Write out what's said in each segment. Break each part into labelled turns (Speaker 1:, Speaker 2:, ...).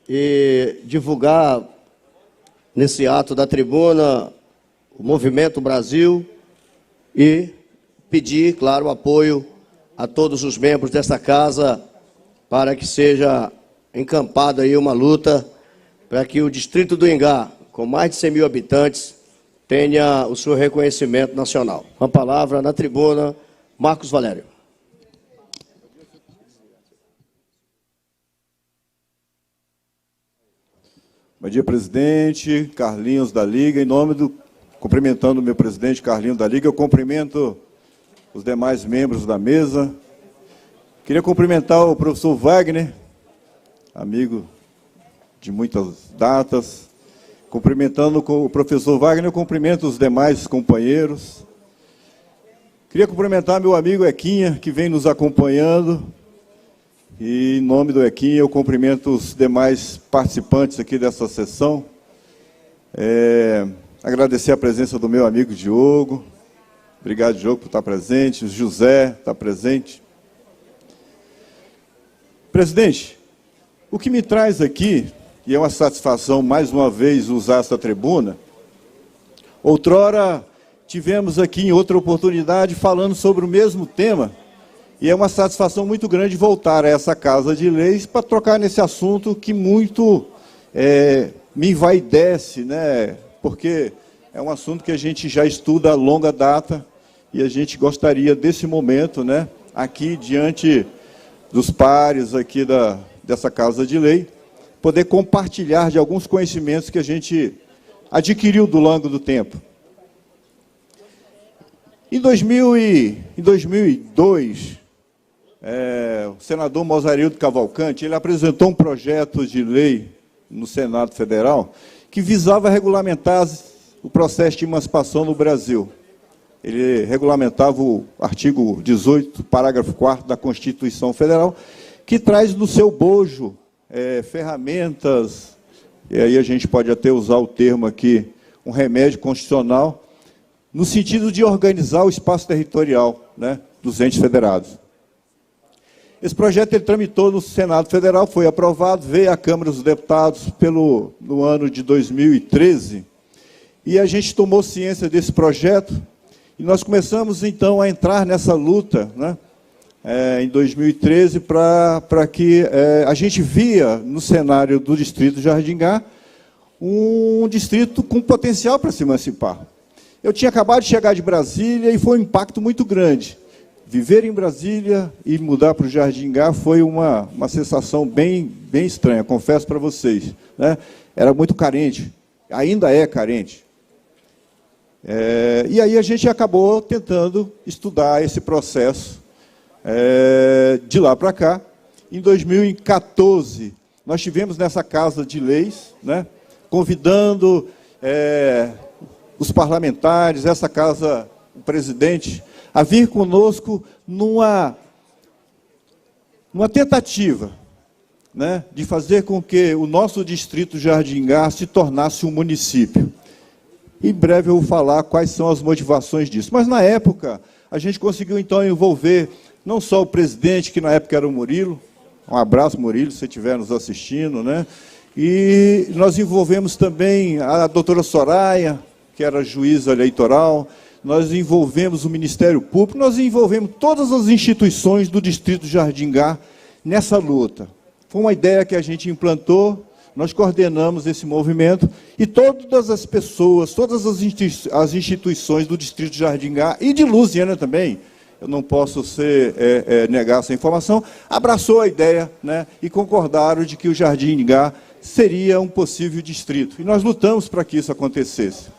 Speaker 1: e divulgar nesse ato da tribuna o Movimento Brasil e pedir, claro, apoio a todos os membros desta casa para que seja encampada aí uma luta para que o distrito do Ingá, com mais de 100 mil habitantes, tenha o seu reconhecimento nacional. Com a palavra na tribuna, Marcos Valério.
Speaker 2: Bom dia, presidente, Carlinhos da Liga. Cumprimentando o meu presidente Carlinhos da Liga, eu cumprimento os demais membros da mesa. Queria cumprimentar o professor Wagner, amigo de muitas datas. Cumprimentando o professor Wagner, eu cumprimento os demais companheiros. Queria cumprimentar meu amigo Equinha, que vem nos acompanhando. E, em nome do Equinha, eu cumprimento os demais participantes aqui dessa sessão. Agradecer a presença do meu amigo Diogo. Obrigado, Diogo, por estar presente. O José está presente. Presidente, o que me traz aqui, e é uma satisfação, mais uma vez, usar essa tribuna, outrora tivemos aqui, em outra oportunidade, falando sobre o mesmo tema, e é uma satisfação muito grande voltar a essa Casa de Leis para trocar nesse assunto que muito me envaidece, né? Porque é um assunto que a gente já estuda a longa data e a gente gostaria desse momento, né, aqui diante dos pares aqui dessa Casa de Lei, poder compartilhar de alguns conhecimentos que a gente adquiriu do longo do tempo. Em 2002, o senador Mozarildo Cavalcante, ele apresentou um projeto de lei no Senado Federal que visava regulamentar o processo de emancipação no Brasil. Ele regulamentava o artigo 18, parágrafo 4º da Constituição Federal, que traz no seu bojo ferramentas, e aí a gente pode até usar o termo aqui, um remédio constitucional, no sentido de organizar o espaço territorial, né, dos entes federados. Esse projeto ele tramitou no Senado Federal, foi aprovado, veio à Câmara dos Deputados no ano de 2013, e a gente tomou ciência desse projeto, e nós começamos, então, a entrar nessa luta, né, em 2013, para que a gente via no cenário do distrito de Jardingá um distrito com potencial para se emancipar. Eu tinha acabado de chegar de Brasília e foi um impacto muito grande. Viver em Brasília e mudar para o Jardingá foi uma sensação bem estranha, confesso para vocês, né? Era muito carente, ainda é carente. E aí a gente acabou tentando estudar esse processo de lá para cá. Em 2014, nós tivemos nessa Casa de Leis, né, convidando os parlamentares, essa casa, o presidente, a vir conosco numa tentativa, né, de fazer com que o nosso distrito Jardingá se tornasse um município. Em breve eu vou falar quais são as motivações disso. Mas, na época, a gente conseguiu, então, envolver não só o presidente, que na época era o Murilo, um abraço, Murilo, se você estiver nos assistindo, né? E nós envolvemos também a doutora Soraya, que era juíza eleitoral, nós envolvemos o Ministério Público, nós envolvemos todas as instituições do Distrito Jardingá nessa luta. Foi uma ideia que a gente implantou, nós coordenamos esse movimento, e todas as pessoas, todas as instituições do Distrito Jardingá, e de Lusiânia também, eu não posso negar essa informação, abraçou a ideia, né, e concordaram de que o Jardingá seria um possível distrito. E nós lutamos para que isso acontecesse.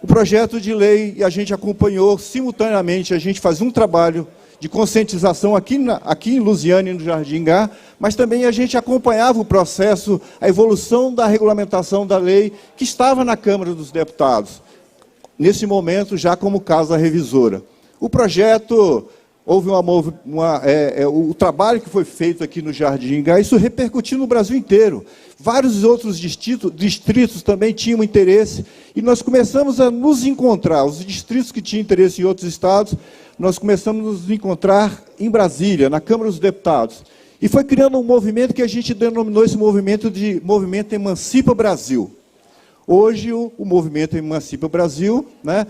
Speaker 2: O projeto de lei, a gente acompanhou simultaneamente, a gente fazia um trabalho de conscientização aqui em Lusiânia e no Jardingá, mas também a gente acompanhava o processo, a evolução da regulamentação da lei que estava na Câmara dos Deputados, nesse momento já como casa revisora. O projeto, houve o trabalho que foi feito aqui no Jardingá, isso repercutiu no Brasil inteiro. Vários outros distritos também tinham interesse, e nós começamos a nos encontrar, os distritos que tinham interesse em outros estados, nós começamos a nos encontrar em Brasília, na Câmara dos Deputados. E foi criando um movimento que a gente denominou esse movimento de Movimento Emancipa Brasil. Hoje, o Movimento Emancipa Brasil, né,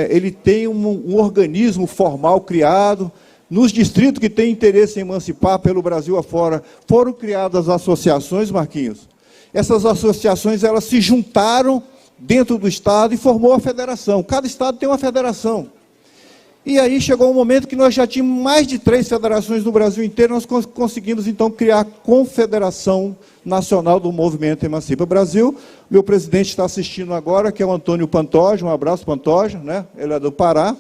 Speaker 2: ele tem um organismo formal criado. Nos distritos que têm interesse em emancipar pelo Brasil afora, foram criadas associações, Marquinhos. Essas associações elas se juntaram dentro do Estado e formou a federação. Cada Estado tem uma federação. E aí chegou um momento que nós já tínhamos mais de 3 federações no Brasil inteiro, nós conseguimos, então, criar a Confederação Nacional do Movimento Emancipa Brasil. Meu presidente está assistindo agora, que é o Antônio Pantoja, um abraço, Pantoja, né? Ele é do Pará.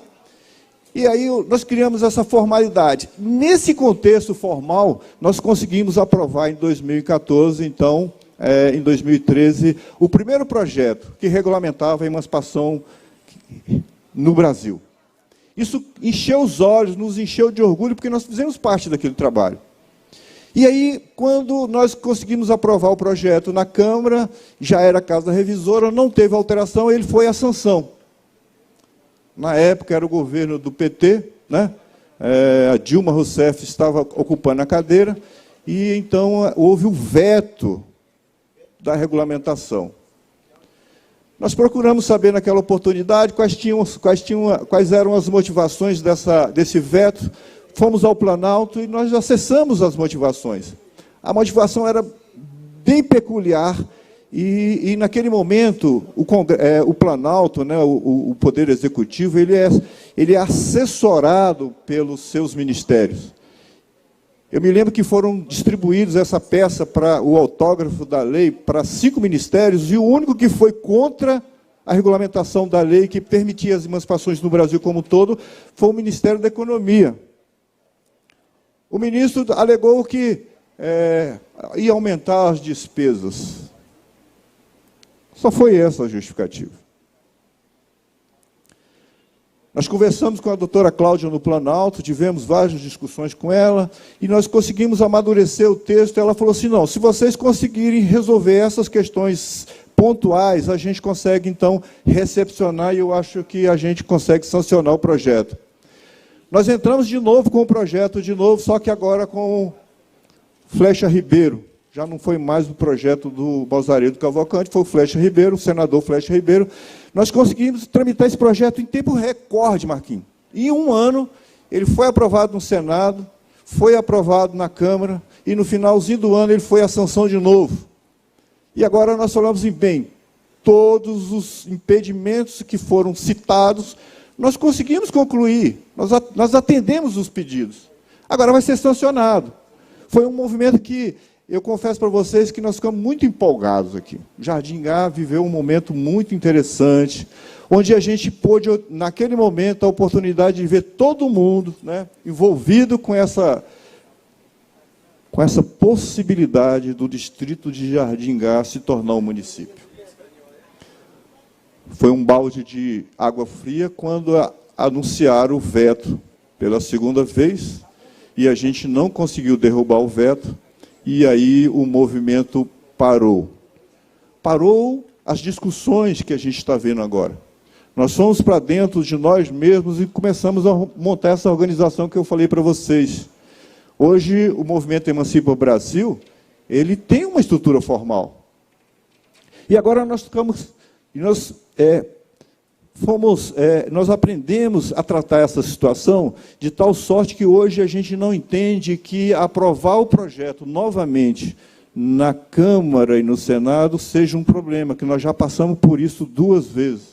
Speaker 2: E aí nós criamos essa formalidade. Nesse contexto formal, nós conseguimos aprovar em 2014, então, em 2013, o primeiro projeto que regulamentava a emancipação no Brasil. Isso encheu os olhos, nos encheu de orgulho, porque nós fizemos parte daquele trabalho. E aí, quando nós conseguimos aprovar o projeto na Câmara, já era a Casa Revisora, não teve alteração, ele foi à sanção. Na época era o governo do PT, né? A Dilma Rousseff estava ocupando a cadeira, e então houve o veto da regulamentação. Nós procuramos saber naquela oportunidade quais eram as motivações desse veto. Fomos ao Planalto e nós acessamos as motivações. A motivação era bem peculiar e naquele momento, o Planalto, né, o Poder Executivo, ele é assessorado pelos seus ministérios. Eu me lembro que foram distribuídos essa peça para o autógrafo da lei para 5 ministérios, e o único que foi contra a regulamentação da lei que permitia as emancipações no Brasil como um todo foi o Ministério da Economia. O ministro alegou que ia aumentar as despesas. Só foi essa a justificativa. Nós conversamos com a doutora Cláudia no Planalto, tivemos várias discussões com ela, e nós conseguimos amadurecer o texto. Ela falou assim, não, se vocês conseguirem resolver essas questões pontuais, a gente consegue, então, recepcionar, e eu acho que a gente consegue sancionar o projeto. Nós entramos de novo com o projeto, só que agora com Flecha Ribeiro. Já não foi mais o projeto do Balzaredo Cavalcante, foi o Flecha Ribeiro, o senador Flecha Ribeiro. Nós conseguimos tramitar esse projeto em tempo recorde, Marquinhos. Em 1 ano, ele foi aprovado no Senado, foi aprovado na Câmara, e no finalzinho do ano ele foi à sanção de novo. E agora nós falamos bem, todos os impedimentos que foram citados, nós conseguimos concluir, nós atendemos os pedidos. Agora vai ser sancionado. Foi um movimento que, eu confesso para vocês que nós ficamos muito empolgados aqui. Jardim A viveu um momento muito interessante, onde a gente pôde, naquele momento, a oportunidade de ver todo mundo, né, envolvido com essa possibilidade do distrito de Jardim A se tornar um município. Foi um balde de água fria quando anunciaram o veto pela 2ª vez, e a gente não conseguiu derrubar o veto, e aí o movimento parou. Parou as discussões que a gente está vendo agora. Nós fomos para dentro de nós mesmos e começamos a montar essa organização que eu falei para vocês. Hoje, o Movimento Emancipa Brasil, ele tem uma estrutura formal. E agora nós nós aprendemos a tratar essa situação de tal sorte que hoje a gente não entende que aprovar o projeto novamente na Câmara e no Senado seja um problema, que nós já passamos por isso 2 vezes.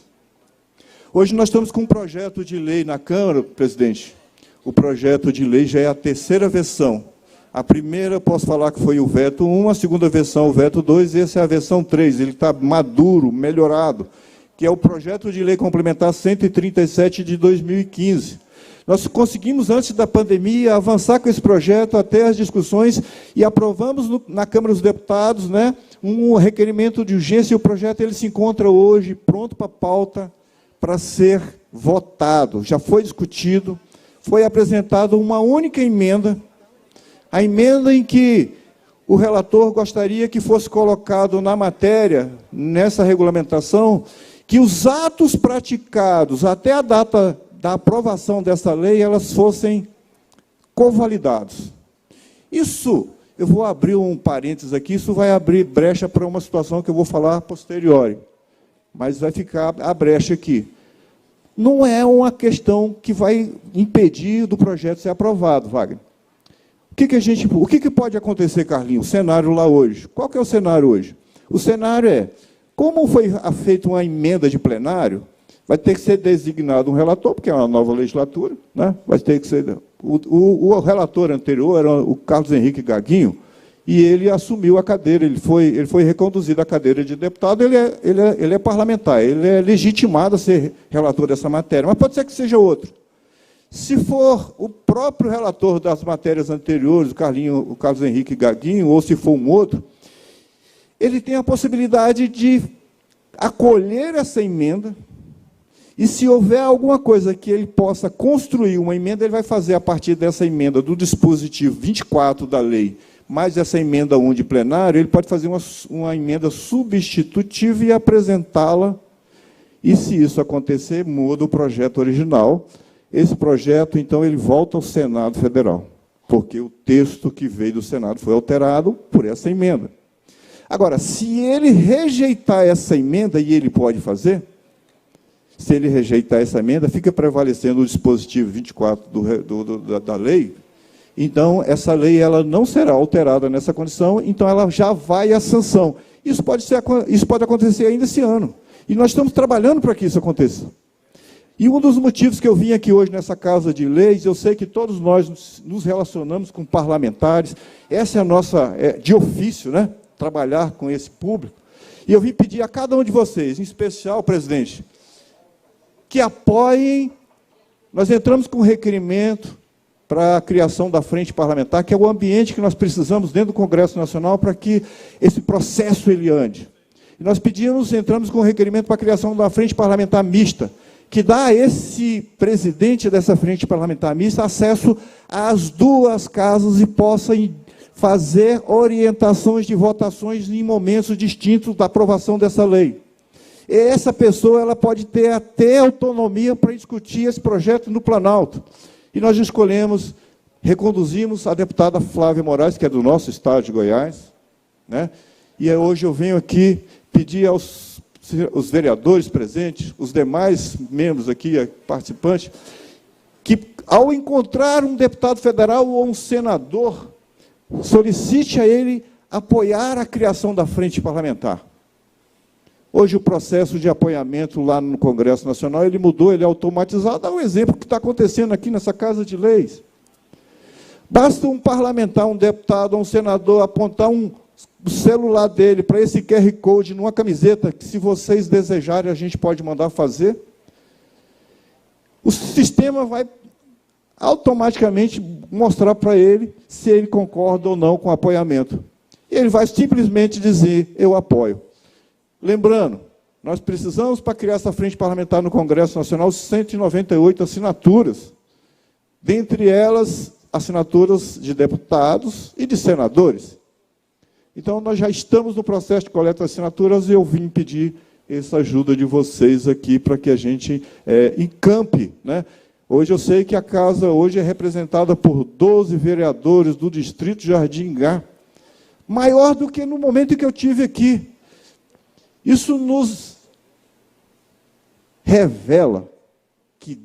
Speaker 2: Hoje nós estamos com um projeto de lei na Câmara, presidente. O projeto de lei já é a 3ª versão. A primeira, posso falar que foi o veto 1, a 2ª versão, o veto 2, e essa é a versão 3. Ele está maduro, melhorado, que é o projeto de lei complementar 137 de 2015. Nós conseguimos, antes da pandemia, avançar com esse projeto até as discussões e aprovamos na Câmara dos Deputados, né, um requerimento de urgência, e o projeto ele se encontra hoje pronto para pauta, para ser votado. Já foi discutido, foi apresentada uma única emenda, a emenda em que o relator gostaria que fosse colocado na matéria, nessa regulamentação, que os atos praticados até a data da aprovação dessa lei, elas fossem convalidados. Isso eu vou abrir um parênteses aqui, isso vai abrir brecha para uma situação que eu vou falar a posteriori, mas vai ficar a brecha aqui. Não é uma questão que vai impedir do projeto ser aprovado, Wagner. O que pode acontecer, Carlinhos? O cenário lá hoje. Qual que é o cenário hoje? O cenário é, como foi feita uma emenda de plenário, vai ter que ser designado um relator, porque é uma nova legislatura, né? Vai ter que ser... O relator anterior era o Carlos Henrique Gaguinho, e ele assumiu a cadeira, ele foi reconduzido à cadeira de deputado, ele é parlamentar, ele é legitimado a ser relator dessa matéria, mas pode ser que seja outro. Se for o próprio relator das matérias anteriores, o Carlos Henrique Gaguinho, ou se for um outro, ele tem a possibilidade de acolher essa emenda, e se houver alguma coisa que ele possa construir uma emenda, ele vai fazer a partir dessa emenda do dispositivo 24 da lei, mais essa emenda 1 de plenário, ele pode fazer uma emenda substitutiva e apresentá-la, e se isso acontecer, muda o projeto original. Esse projeto, então, ele volta ao Senado Federal, porque o texto que veio do Senado foi alterado por essa emenda. Agora, se ele rejeitar essa emenda, e ele pode fazer, se ele rejeitar essa emenda, fica prevalecendo o dispositivo 24 da lei, então essa lei ela não será alterada nessa condição, então ela já vai à sanção. Isso pode acontecer ainda esse ano. E nós estamos trabalhando para que isso aconteça. E um dos motivos que eu vim aqui hoje nessa Casa de Leis, eu sei que todos nós nos relacionamos com parlamentares, essa é a nossa, de ofício, né? Trabalhar com esse público. E eu vim pedir a cada um de vocês, em especial, presidente, que apoiem. Nós entramos com um requerimento para a criação da frente parlamentar, que é o ambiente que nós precisamos dentro do Congresso Nacional para que esse processo ele ande. E nós entramos com um requerimento para a criação da frente parlamentar mista, que dá a esse presidente dessa frente parlamentar mista acesso às duas casas e possa fazer orientações de votações em momentos distintos da aprovação dessa lei. E essa pessoa ela pode ter até autonomia para discutir esse projeto no Planalto. E nós reconduzimos a deputada Flávia Moraes, que é do nosso estado de Goiás, né? E hoje eu venho aqui pedir aos vereadores presentes, os demais membros aqui, participantes, que, ao encontrar um deputado federal ou um senador, solicite a ele apoiar a criação da frente parlamentar. Hoje o processo de apoiamento lá no Congresso Nacional, ele mudou, ele é automatizado. Dá um exemplo que está acontecendo aqui nessa Casa de Leis. Basta um parlamentar, um deputado, um senador apontar o celular dele para esse QR Code numa camiseta, que se vocês desejarem, a gente pode mandar fazer. O sistema vai automaticamente mostrar para ele se ele concorda ou não com o apoiamento. E ele vai simplesmente dizer, eu apoio. Lembrando, nós precisamos, para criar essa frente parlamentar no Congresso Nacional, 198 assinaturas. Dentre elas, assinaturas de deputados e de senadores. Então, nós já estamos no processo de coleta de assinaturas e eu vim pedir essa ajuda de vocês aqui para que a gente encampe, né? Hoje eu sei que a casa hoje é representada por 12 vereadores do Distrito Jardim-Gá, maior do que no momento em que eu tive aqui. Isso nos revela que,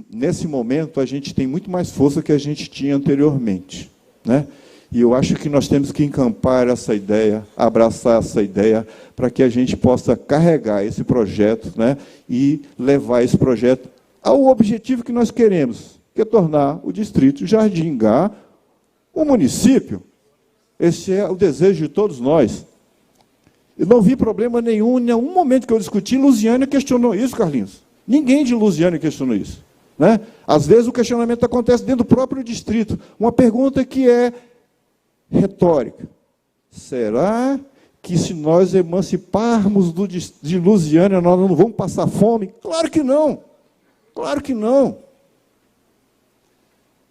Speaker 2: nesse momento, a gente tem muito mais força que a gente tinha anteriormente, né? E eu acho que nós temos que encampar essa ideia, abraçar essa ideia, para que a gente possa carregar esse projeto, né? E levar esse projeto ao objetivo que nós queremos, que é tornar o Distrito Jardim-Gá um município. Esse é o desejo de todos nós. Eu não vi problema nenhum, em nenhum momento que eu discuti, Lusiânia questionou isso, Carlinhos. Ninguém de Lusiânia questionou isso, né? Às vezes o questionamento acontece dentro do próprio distrito. Uma pergunta que é retórica. Será que se nós emanciparmos de Lusiânia, nós não vamos passar fome? Claro que não. Claro que não.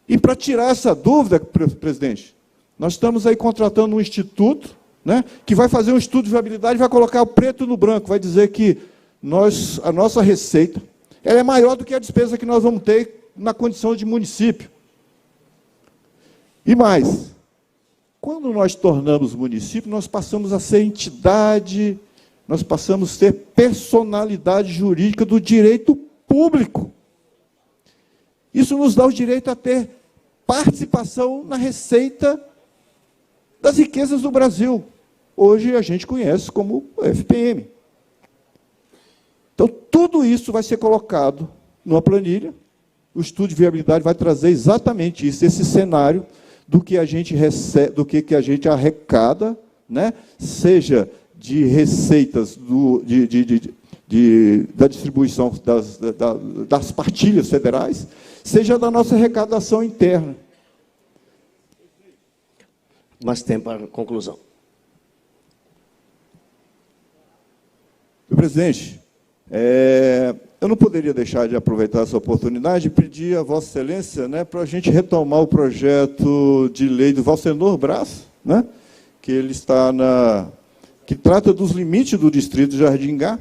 Speaker 2: E para tirar essa dúvida, presidente, nós estamos aí contratando um instituto, né, que vai fazer um estudo de viabilidade, vai colocar o preto no branco, vai dizer que a nossa receita ela é maior do que a despesa que nós vamos ter na condição de município. E mais, Quando nós tornamos município, nós passamos a ser entidade, nós passamos a ser personalidade jurídica do direito público. Isso nos dá o direito a ter participação na receita das riquezas do Brasil. Hoje a gente conhece como FPM. Então, tudo isso vai ser colocado numa planilha. O estudo de viabilidade vai trazer exatamente isso, esse cenário do que a gente recebe, do que a gente arrecada, né? Seja de receitas da distribuição das partilhas federais, seja da nossa arrecadação interna.
Speaker 1: Mais tempo para a conclusão.
Speaker 2: Senhor presidente, eu não poderia deixar de aproveitar essa oportunidade e pedir a Vossa Excelência, né, para a gente retomar o projeto de lei do Valcenor Brás, né, que ele está que trata dos limites do distrito de Jardingá,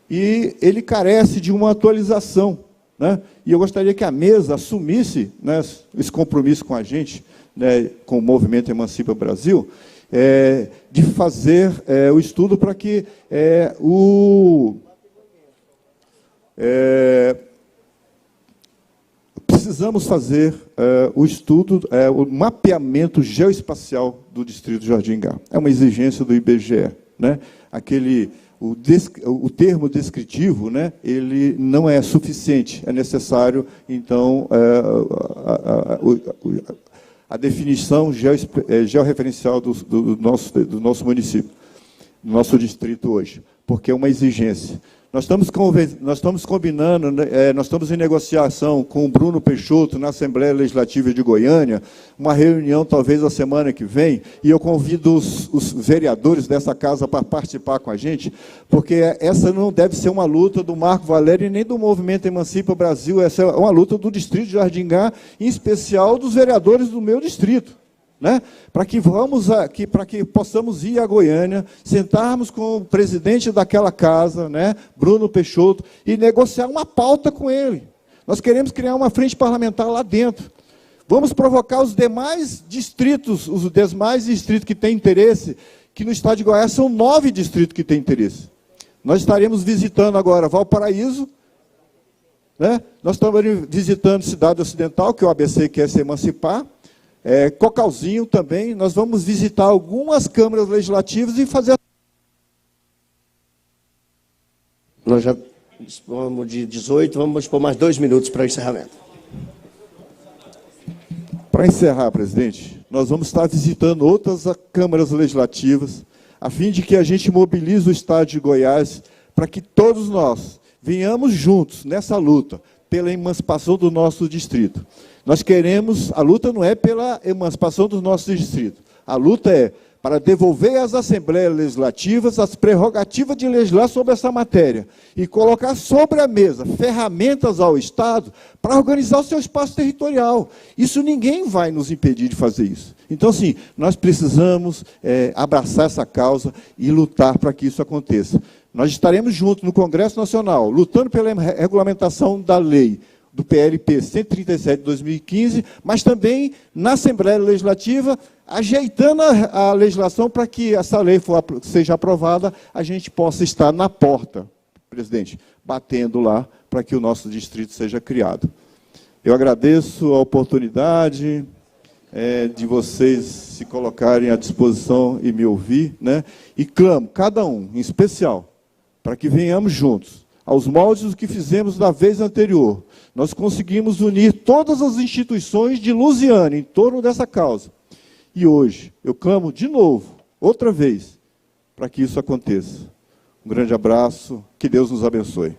Speaker 2: e ele carece de uma atualização, né, e eu gostaria que a mesa assumisse, né, esse compromisso com a gente, né, com o Movimento Emancipa Brasil, de fazer o estudo para que precisamos fazer o estudo, o mapeamento geoespacial do distrito de Jardingá. É uma exigência do IBGE, né? O termo descritivo, né, ele não é suficiente, é necessário, então, a definição georreferencial do nosso município, do nosso distrito hoje, porque é uma exigência. Nós estamos combinando, nós estamos em negociação com o Bruno Peixoto na Assembleia Legislativa de Goiânia, uma reunião talvez a semana que vem, e eu convido os vereadores dessa casa para participar com a gente, porque essa não deve ser uma luta do Marco Valério e nem do Movimento Emancipa Brasil, essa é uma luta do distrito de Jardingá, em especial dos vereadores do meu distrito. Né? Para que possamos ir a Goiânia, sentarmos com o presidente daquela casa, né, Bruno Peixoto, e negociar uma pauta com ele. Nós queremos criar uma frente parlamentar lá dentro. Vamos provocar os demais distritos que têm interesse, que no estado de Goiás são 9 distritos que têm interesse. Nós estaremos visitando agora Valparaíso, né? Nós estamos visitando Cidade Ocidental, que o ABC quer se emancipar, Cocalzinho também. Nós vamos visitar algumas câmaras legislativas e fazer...
Speaker 1: Nós já dispomos de 18, vamos dispor mais 2 minutos para o encerramento.
Speaker 2: Para encerrar, presidente, nós vamos estar visitando outras câmaras legislativas, a fim de que a gente mobilize o estado de Goiás para que todos nós venhamos juntos nessa luta pela emancipação do nosso distrito. Nós queremos, a luta não é pela emancipação do nosso distrito, a luta é para devolver às Assembleias Legislativas as prerrogativas de legislar sobre essa matéria e colocar sobre a mesa ferramentas ao Estado para organizar o seu espaço territorial. Isso ninguém vai nos impedir de fazer isso. Então, assim, nós precisamos abraçar essa causa e lutar para que isso aconteça. Nós estaremos juntos no Congresso Nacional, lutando pela regulamentação da lei do PLP 137 de 2015, mas também na Assembleia Legislativa, ajeitando a legislação para que essa lei seja aprovada, a gente possa estar na porta, presidente, batendo lá para que o nosso distrito seja criado. Eu agradeço a oportunidade de vocês se colocarem à disposição e me ouvir, né? E clamo, cada um, em especial, para que venhamos juntos, aos moldes do que fizemos na vez anterior. Nós conseguimos unir todas as instituições de Lusiânia em torno dessa causa. E hoje, eu clamo de novo, outra vez, para que isso aconteça. Um grande abraço, que Deus nos abençoe.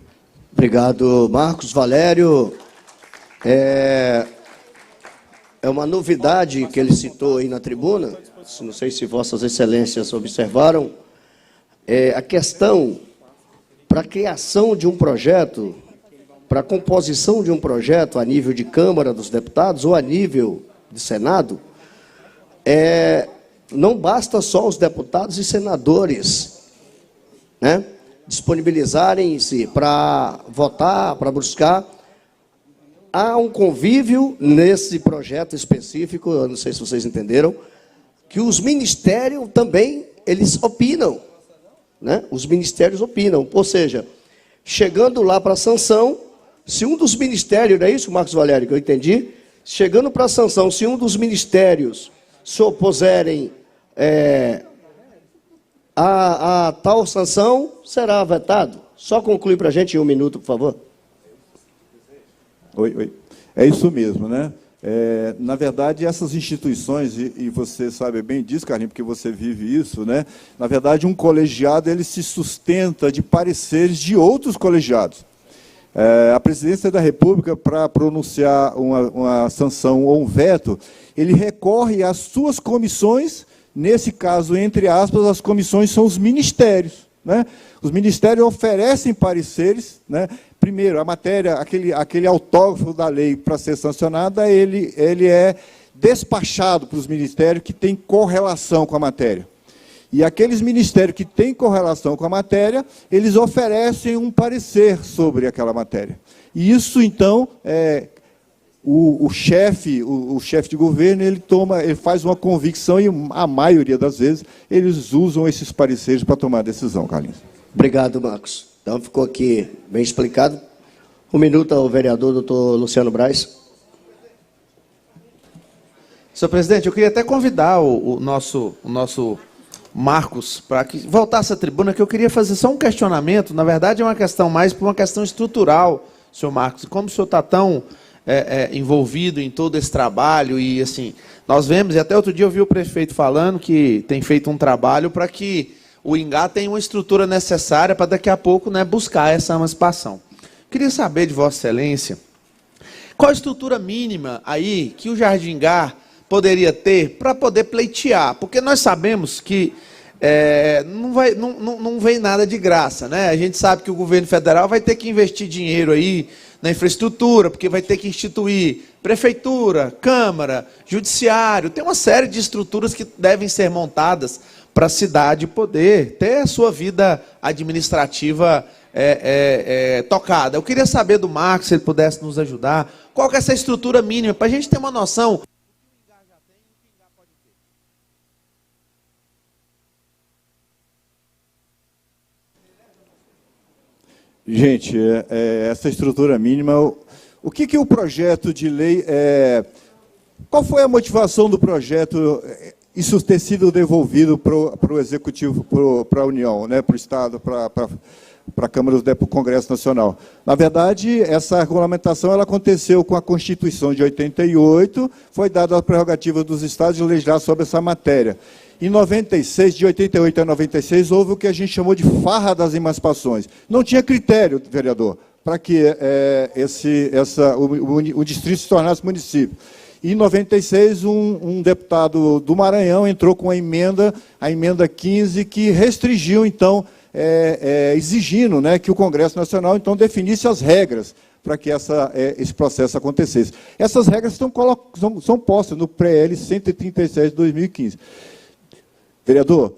Speaker 1: Obrigado, Marcos Valério. É uma novidade que ele citou aí na tribuna, não sei se Vossas Excelências observaram, a questão para a criação de um projeto, para a composição de um projeto a nível de Câmara dos Deputados ou a nível de Senado, não basta só os deputados e senadores, né, disponibilizarem-se para votar, para buscar. Há um convívio nesse projeto específico, eu não sei se vocês entenderam, que os ministérios também, eles opinam, né? Os ministérios opinam, ou seja, chegando lá para a sanção, se um dos ministérios, não é isso, Marcos Valério, que eu entendi? Chegando para a sanção, se um dos ministérios se opuserem a tal sanção, será vetado. Só conclui para a gente em 1 minuto, por favor.
Speaker 2: Oi. É isso mesmo, né? Na verdade, essas instituições, e você sabe bem disso, Carlinhos, porque você vive isso, né? Na verdade, um colegiado ele se sustenta de pareceres de outros colegiados. A Presidência da República, para pronunciar uma sanção ou um veto, ele recorre às suas comissões, nesse caso, entre aspas, as comissões são os ministérios, né? Os ministérios oferecem pareceres, né? Primeiro, a matéria, aquele autógrafo da lei para ser sancionada, ele é despachado para os ministérios que têm correlação com a matéria. E aqueles ministérios que têm correlação com a matéria, eles oferecem um parecer sobre aquela matéria. E isso, então, o chefe de governo, ele faz uma convicção e, a maioria das vezes, eles usam esses pareceres para tomar a decisão, Carlinhos.
Speaker 1: Obrigado, Marcos. Então, ficou aqui bem explicado. 1 minuto ao vereador, doutor Luciano Braz.
Speaker 3: Senhor presidente, eu queria até convidar o nosso Marcos para que voltasse à tribuna, que eu queria fazer só um questionamento. Na verdade, é uma questão mais por uma questão estrutural, senhor Marcos. Como o senhor está tão envolvido em todo esse trabalho, e assim, nós vemos, e até outro dia eu vi o prefeito falando que tem feito um trabalho para que o Ingá tenha uma estrutura necessária para daqui a pouco, né, buscar essa emancipação. Queria saber de Vossa Excelência, qual a estrutura mínima aí que o Jardim Ingá poderia ter para poder pleitear, porque nós sabemos que não vem nada de graça, né? A gente sabe que o governo federal vai ter que investir dinheiro aí na infraestrutura, porque vai ter que instituir prefeitura, câmara, judiciário, tem uma série de estruturas que devem ser montadas para a cidade poder ter a sua vida administrativa tocada. Eu queria saber do Marcos, se ele pudesse nos ajudar, qual que é essa estrutura mínima, para a gente ter uma noção.
Speaker 2: Gente, essa estrutura mínima, o que o projeto de lei... qual foi a motivação do projeto, isso ter sido devolvido para o Executivo, para a União, né, para o Estado, para a Câmara, para o Congresso Nacional? Na verdade, essa regulamentação ela aconteceu com a Constituição de 88, foi dada a prerrogativa dos Estados de legislar sobre essa matéria. Em 96, de 88 a 96, houve o que a gente chamou de farra das emancipações. Não tinha critério, vereador, para que o distrito se tornasse município. Em 96, um deputado do Maranhão entrou com a emenda 15, que restringiu, então, exigindo, né, que o Congresso Nacional, então, definisse as regras para que esse processo acontecesse. Essas regras são postas no PL 137 de 2015. Vereador,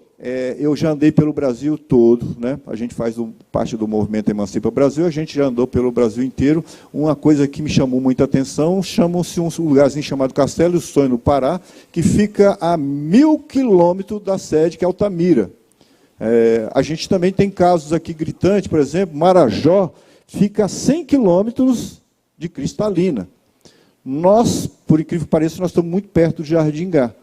Speaker 2: eu já andei pelo Brasil todo, né? A gente faz parte do movimento Emancipa Brasil, a gente já andou pelo Brasil inteiro. Uma coisa que me chamou muita atenção, chamam-se um lugarzinho chamado Castelo do Sonho, no Pará, que fica a 1000 quilômetros da sede, que é Altamira. A gente também tem casos aqui gritantes, por exemplo, Marajó fica a 100 quilômetros de Cristalina. Nós, por incrível que pareça, nós estamos muito perto do Jardim Ingá.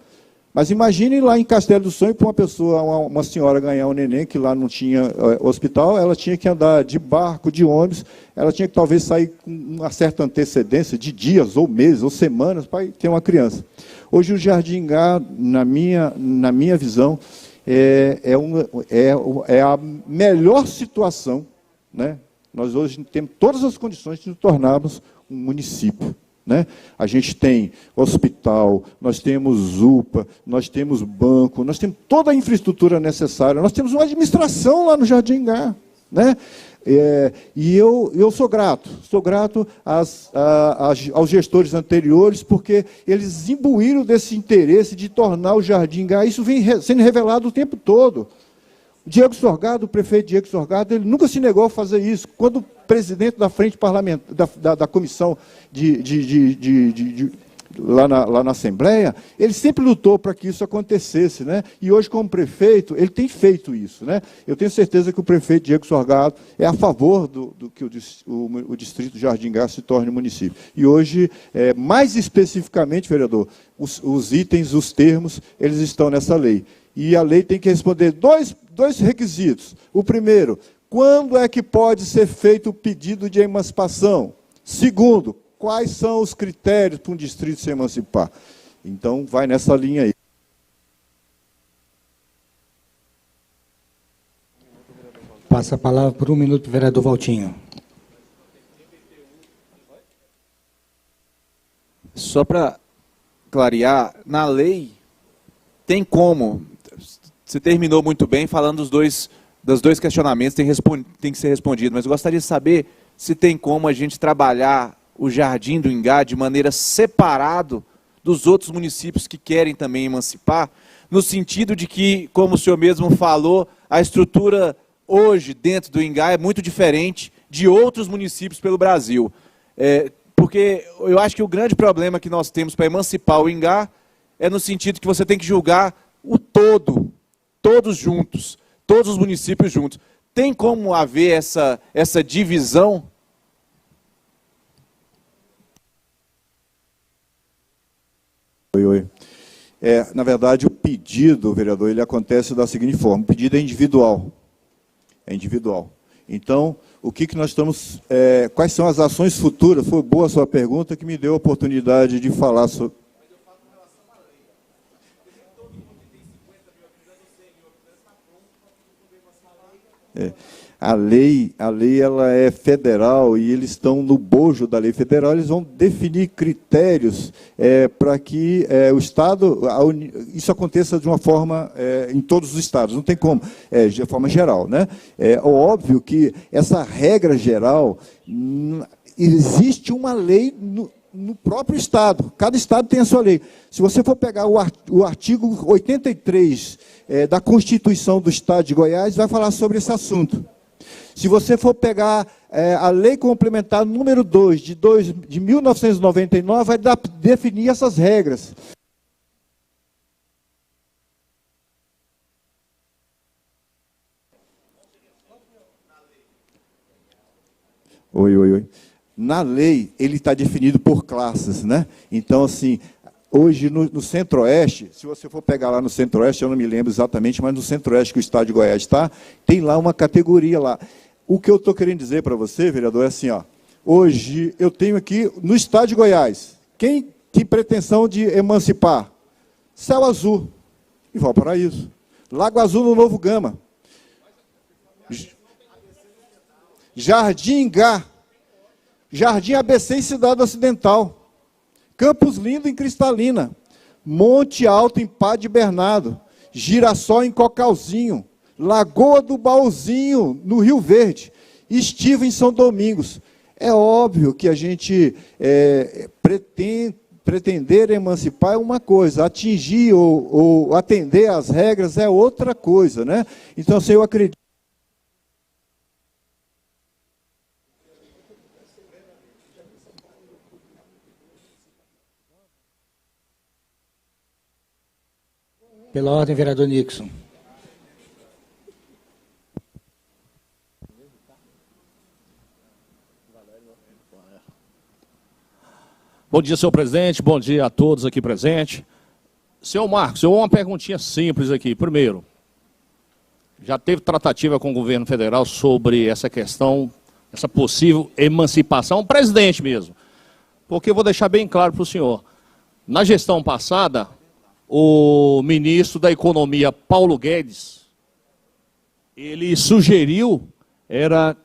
Speaker 2: Mas imagine lá em Castelo do Sonho, para uma pessoa, uma senhora ganhar um neném, que lá não tinha hospital, ela tinha que andar de barco, de ônibus, ela tinha que talvez sair com uma certa antecedência de dias, ou meses, ou semanas, para ter uma criança. Hoje o Jardim Ingá, na minha visão, é a melhor situação, né? Nós hoje temos todas as condições de nos tornarmos um município. Né? A gente tem hospital, nós temos UPA, nós temos banco, nós temos toda a infraestrutura necessária, nós temos uma administração lá no Jardim Ingá, né? E eu sou grato aos gestores anteriores, porque eles imbuíram desse interesse de tornar o Jardim Ingá, isso vem sendo revelado o tempo todo. O Diego Sorgado, o prefeito Diego Sorgado, ele nunca se negou a fazer isso. Quando o presidente da frente parlamentar, da comissão de lá na Assembleia, ele sempre lutou para que isso acontecesse, né? E hoje, como prefeito, ele tem feito isso, né? Eu tenho certeza que o prefeito Diego Sorgado é a favor do que o distrito de Jardim Garça se torne município. E hoje, mais especificamente, vereador, os itens, os termos, eles estão nessa lei. E a lei tem que responder dois requisitos. O primeiro, quando é que pode ser feito o pedido de emancipação? Segundo, quais são os critérios para um distrito se emancipar? Então, vai nessa linha aí.
Speaker 4: Passa a palavra por 1 minuto, vereador Valtinho.
Speaker 5: Só para clarear, na lei, tem como, você terminou muito bem falando dos dois questionamentos, tem que ser respondido, mas eu gostaria de saber se tem como a gente trabalhar o Jardim do Ingá de maneira separado dos outros municípios que querem também emancipar, no sentido de que, como o senhor mesmo falou, a estrutura hoje dentro do Ingá é muito diferente de outros municípios pelo Brasil. Porque eu acho que o grande problema que nós temos para emancipar o Ingá é no sentido que você tem que julgar o todo, todos juntos, todos os municípios juntos. Tem como haver essa divisão?
Speaker 2: Oi. Na verdade, o pedido, vereador, ele acontece da seguinte forma: o pedido é individual. É individual. Então, o que nós estamos... quais são as ações futuras? Foi boa a sua pergunta, que me deu a oportunidade de falar sobre... A lei ela é federal e eles estão no bojo da lei federal, eles vão definir critérios para que o Estado, isso aconteça de uma forma em todos os estados, não tem como, de forma geral, né? É óbvio que essa regra geral, existe uma lei no próprio Estado, cada Estado tem a sua lei. Se você for pegar o artigo 83 da Constituição do Estado de Goiás, vai falar sobre esse assunto. Se você for pegar a Lei Complementar número 2 de 1999, vai definir essas regras. Oi. Na lei, ele está definido por classes, né? Então, assim, hoje no Centro-Oeste, se você for pegar lá no Centro-Oeste, eu não me lembro exatamente, mas no Centro-Oeste que o Estado de Goiás está, tem lá uma categoria lá. O que eu estou querendo dizer para você, vereador, é assim, ó, hoje eu tenho aqui no Estado de Goiás, quem tem pretensão de emancipar? Céu Azul e Valparaíso. Lago Azul no Novo Gama. Jardim Ingá. Jardim ABC em Cidade Ocidental. Campos Lindo em Cristalina. Monte Alto em Pá de Bernardo. Girassol em Cocalzinho. Lagoa do Baúzinho, no Rio Verde. Estiva em São Domingos. É óbvio que a gente pretender emancipar é uma coisa, atingir ou atender às regras é outra coisa, né? Então, assim, eu acredito.
Speaker 4: Pela ordem, vereador Nixon.
Speaker 6: Bom dia, senhor presidente. Bom dia a todos aqui presentes. Senhor Marcos, eu uma perguntinha simples aqui. Primeiro, já teve tratativa com o governo federal sobre essa questão, essa possível emancipação, presidente mesmo? Porque eu vou deixar bem claro para o senhor. Na gestão passada, o ministro da Economia, Paulo Guedes, ele sugeriu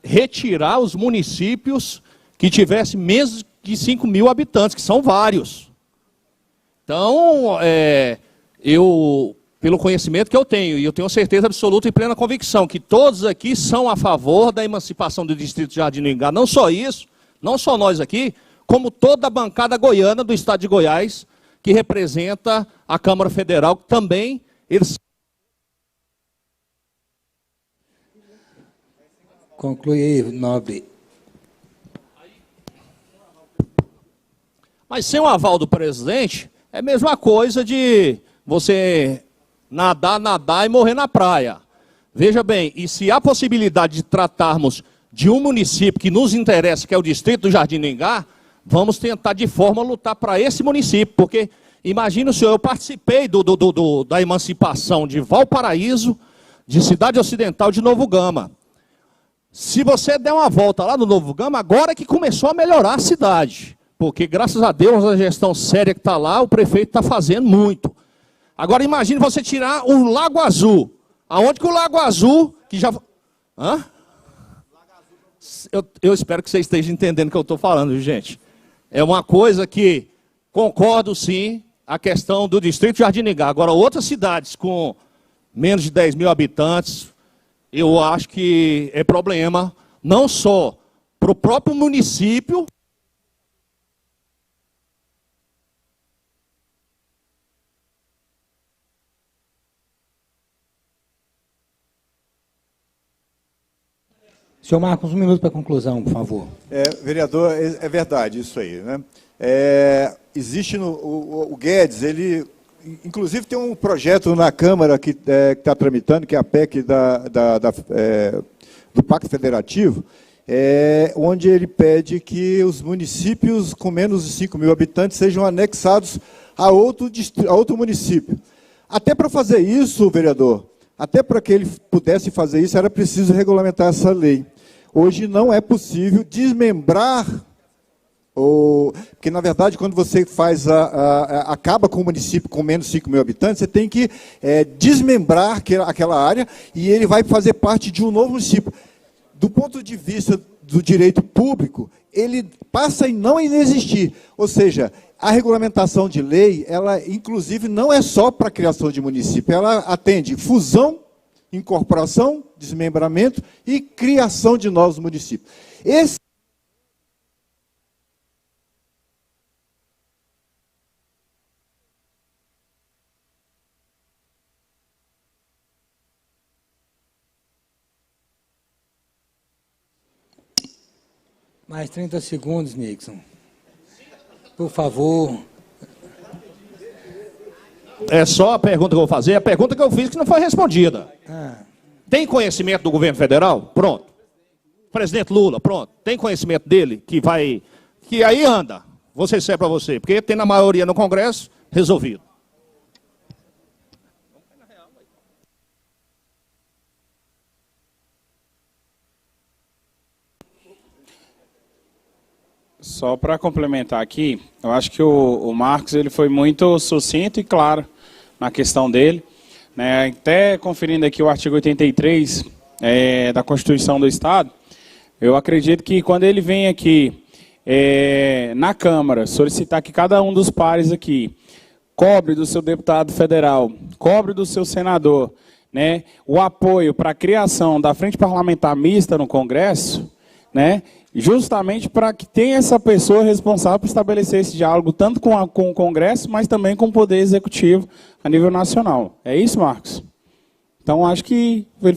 Speaker 6: retirar os municípios que tivessem menos de 5 mil habitantes, que são vários. Então, pelo conhecimento que eu tenho, e eu tenho certeza absoluta e plena convicção, que todos aqui são a favor da emancipação do Distrito de Jardim do Ingá. Não só isso, não só nós aqui, como toda a bancada goiana do Estado de Goiás, que representa a Câmara Federal, que também eles...
Speaker 4: Conclui aí, nobre.
Speaker 6: Mas sem o aval do presidente, é a mesma coisa de você nadar e morrer na praia. Veja bem, e se há possibilidade de tratarmos de um município que nos interessa, que é o distrito do Jardim do Ingá, vamos tentar de forma a lutar para esse município, porque, imagina o senhor, eu participei da emancipação de Valparaíso, de Cidade Ocidental, de Novo Gama. Se você der uma volta lá no Novo Gama, agora é que começou a melhorar a cidade, porque graças a Deus a gestão séria que está lá, o prefeito está fazendo muito. Agora imagine você tirar o Lago Azul, aonde que o Lago Azul, que já... Hã? Eu espero que vocês estejam entendendo o que eu estou falando, viu, gente? É uma coisa que concordo, sim, a questão do distrito de Jardim do Ingá. Agora, outras cidades com menos de 10 mil habitantes, eu acho que é problema, não só para o próprio município,
Speaker 4: Senhor Marcos, um minuto para a conclusão, por favor.
Speaker 2: Vereador, é verdade isso aí, né? Existe o Guedes, ele, inclusive, tem um projeto na Câmara que está tramitando, que é a PEC do Pacto Federativo, onde ele pede que os municípios com menos de 5 mil habitantes sejam anexados a outro município. Até para fazer isso, vereador, até para que ele pudesse fazer isso, era preciso regulamentar essa lei. Hoje não é possível desmembrar, porque, na verdade, quando você acaba com o município com menos de 5 mil habitantes, você tem que desmembrar aquela área e ele vai fazer parte de um novo município. Do ponto de vista do direito público, ele passa a não existir. Ou seja, a regulamentação de lei, ela, inclusive, não é só para a criação de município, ela atende fusão, incorporação, desmembramento e criação de novos municípios.
Speaker 4: Mais 30 segundos, Nixon. Por favor.
Speaker 6: É só a pergunta que eu vou fazer, a pergunta que eu fiz que não foi respondida. Tem conhecimento do governo federal? Pronto. Presidente Lula, pronto. Tem conhecimento dele que aí anda. Vou ser sério para você, porque tem na maioria no Congresso, resolvido.
Speaker 7: Só para complementar aqui, eu acho que o Marcos ele foi muito sucinto e claro na questão dele, né? Até conferindo aqui o artigo 83 da Constituição do Estado, eu acredito que quando ele vem aqui na Câmara solicitar que cada um dos pares aqui cobre do seu deputado federal, cobre do seu senador, né, o apoio para a criação da Frente Parlamentar Mista no Congresso, né, justamente para que tenha essa pessoa responsável por estabelecer esse diálogo tanto com o Congresso, mas também com o Poder Executivo a nível nacional. É isso, Marcos? Então, acho que ele foi